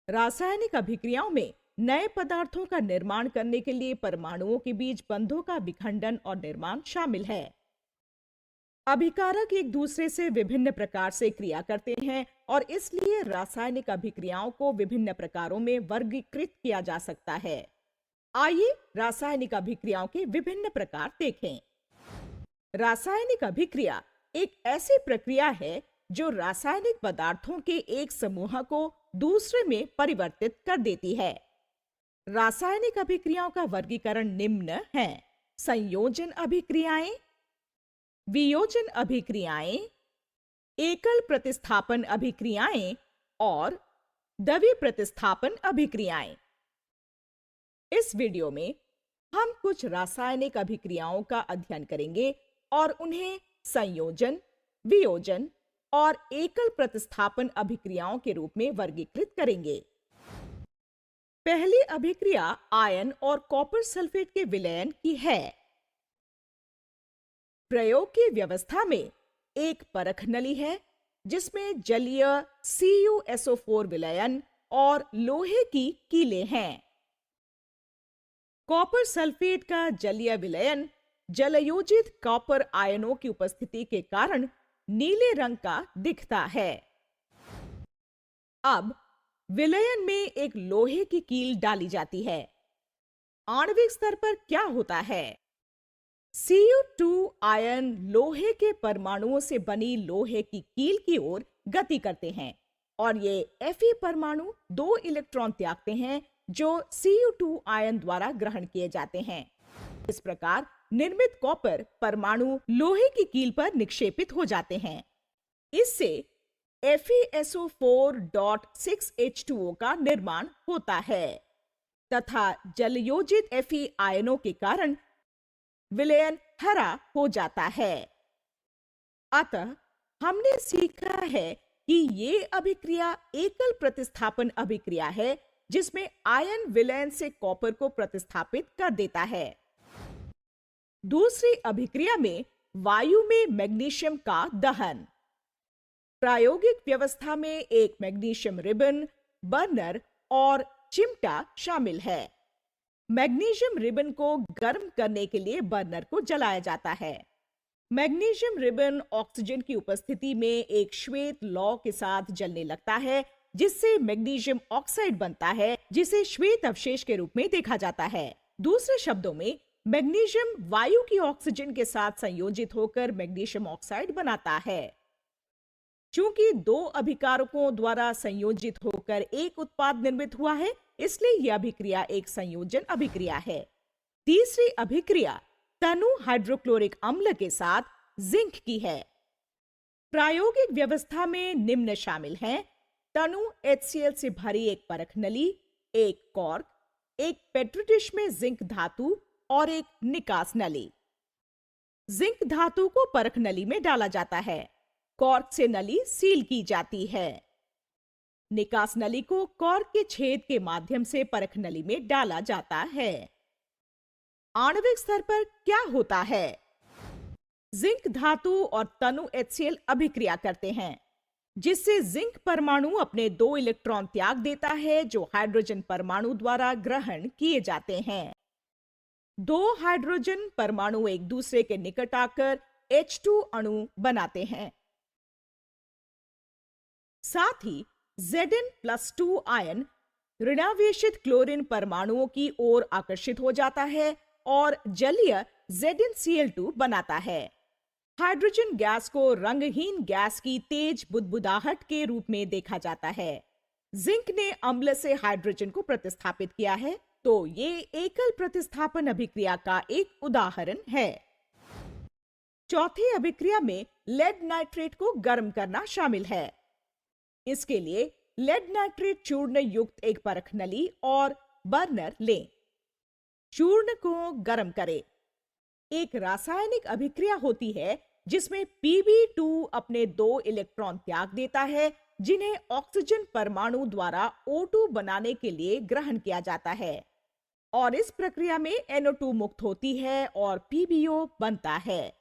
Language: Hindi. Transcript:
रासायनिक अभिक्रियाओं में नए पदार्थों का निर्माण करने के लिए परमाणुओं के बीच बंधों का विखंडन और निर्माण शामिल है। अभिकारक एक दूसरे से विभिन्न प्रकार से क्रिया करते हैं और इसलिए रासायनिक अभिक्रियाओं को विभिन्न प्रकारों में वर्गीकृत किया जा सकता है। आइए रासायनिक अभिक्रियाओं के विभिन्न प्रकार देखें। रासायनिक अभिक्रिया एक ऐसी प्रक्रिया है जो रासायनिक पदार्थों के एक समूह को दूसरे में परिवर्तित कर देती है। रासायनिक अभिक्रियाओं का वर्गीकरण निम्न है: संयोजन अभिक्रियाएं, वियोजन अभिक्रियाएं, एकल प्रतिस्थापन अभिक्रियाएं और द्वि प्रतिस्थापन अभिक्रियाएं। इस वीडियो में हम कुछ रासायनिक अभिक्रियाओं का अध्ययन करेंगे और उन्हें संयोजन, वियोजन और एकल प्रतिस्थापन अभिक्रियाओं के रूप में वर्गीकृत करेंगे। पहली अभिक्रिया आयन और कॉपर सल्फेट के विलयन की है। प्रयोग की व्यवस्था में एक परख नली है जिसमें जलीय CuSO4 विलयन और लोहे की कीलें हैं। कॉपर सल्फेट का जलीय विलयन जलयोजित कॉपर आयनों की उपस्थिति के कारण नीले रंग का दिखता है। अब विलयन में एक लोहे की कील डाली जाती है। आणविक स्तर पर क्या होता है? Cu2 आयन लोहे के परमाणुओं से बनी लोहे की कील की ओर गति करते हैं और ये Fe परमाणु 2 इलेक्ट्रॉन त्यागते हैं जो Cu2 आयन द्वारा ग्रहण किए जाते हैं। इस प्रकार निर्मित कॉपर परमाणु लोहे की कील पर निक्षेपित हो जाते हैं। इससे FeSO4.6H2O का निर्माण होता है तथा जलयोजित Fe आयनों के कारण विलयन हरा हो जाता है। अतः हमने सीखा है कि ये अभिक्रिया एकल प्रतिस्थापन अभिक्रिया है जिसमें आयन विलयन से कॉपर को प्रतिस्थापित कर देता है। दूसरी अभिक्रिया में वायु में मैग्नीशियम का दहन। प्रायोगिक व्यवस्था में एक मैग्नीशियम रिबन, बर्नर और चिमटा शामिल है। मैग्नीशियम रिबन को गर्म करने के लिए बर्नर को जलाया जाता है। मैग्नीशियम रिबन ऑक्सीजन की उपस्थिति में एक श्वेत लौ के साथ जलने लगता है जिससे मैग्नीशियम ऑक्साइड बनता है जिसे श्वेत अवशेष के रूप में देखा जाता है। दूसरे शब्दों में मैग्नीशियम वायु की ऑक्सीजन के साथ संयोजित होकर मैग्नीशियम ऑक्साइड बनाता है। चूंकि 2 अभिकारकों द्वारा संयोजित होकर एक उत्पाद निर्मित हुआ है, इसलिए यह अभिक्रिया एक संयोजन अभिक्रिया है। तीसरी अभिक्रिया तनु हाइड्रोक्लोरिक अम्ल के साथ जिंक की है। प्रायोगिक व्यवस्था में निम्न शामिल हैं: तनु HCl से भरी एक परख नली, एक कॉर्क, एक पेट्री डिश में जिंक धातु और एक निकास नली। जिंक धातु को परख नली में डाला जाता है। कॉर्क से नली सील की जाती है। निकास नली को कॉर्क के छेद के माध्यम से परख नली में डाला जाता है। आणविक स्तर पर क्या होता है? जिंक धातु और तनु HCl अभिक्रिया करते हैं जिससे जिंक परमाणु अपने 2 इलेक्ट्रॉन त्याग देता है जो हाइड्रोजन परमाणु द्वारा ग्रहण किए जाते हैं। 2 हाइड्रोजन परमाणु एक दूसरे के निकट आकर H2 अणु बनाते हैं। साथ ही Zn+2 आयन ऋणावेशित क्लोरीन परमाणुओं की ओर आकर्षित हो जाता है और जलीय ZnCl2 बनाता है। हाइड्रोजन गैस को रंगहीन गैस की तेज बुदबुदाहट के रूप में देखा जाता है। जिंक ने अम्ल से हाइड्रोजन को प्रतिस्थापित किया है, तो ये एकल प्रतिस्थापन अभिक्रिया का एक उदाहरण है। चौथी अभिक्रिया में लेड नाइट्रेट को गर्म करना शामिल है। इसके लिए लेड नाइट्रेट चूर्ण युक्त एक परख नली और बर्नर लें। चूर्ण को गर्म करें। एक रासायनिक अभिक्रिया होती है जिसमें Pb2 अपने 2 इलेक्ट्रॉन त्याग देता है जिन्हें ऑक्सीजन परमाणु द्वारा O2 बनाने के लिए ग्रहण किया जाता है और इस प्रक्रिया में NO2 मुक्त होती है और PbO बनता है।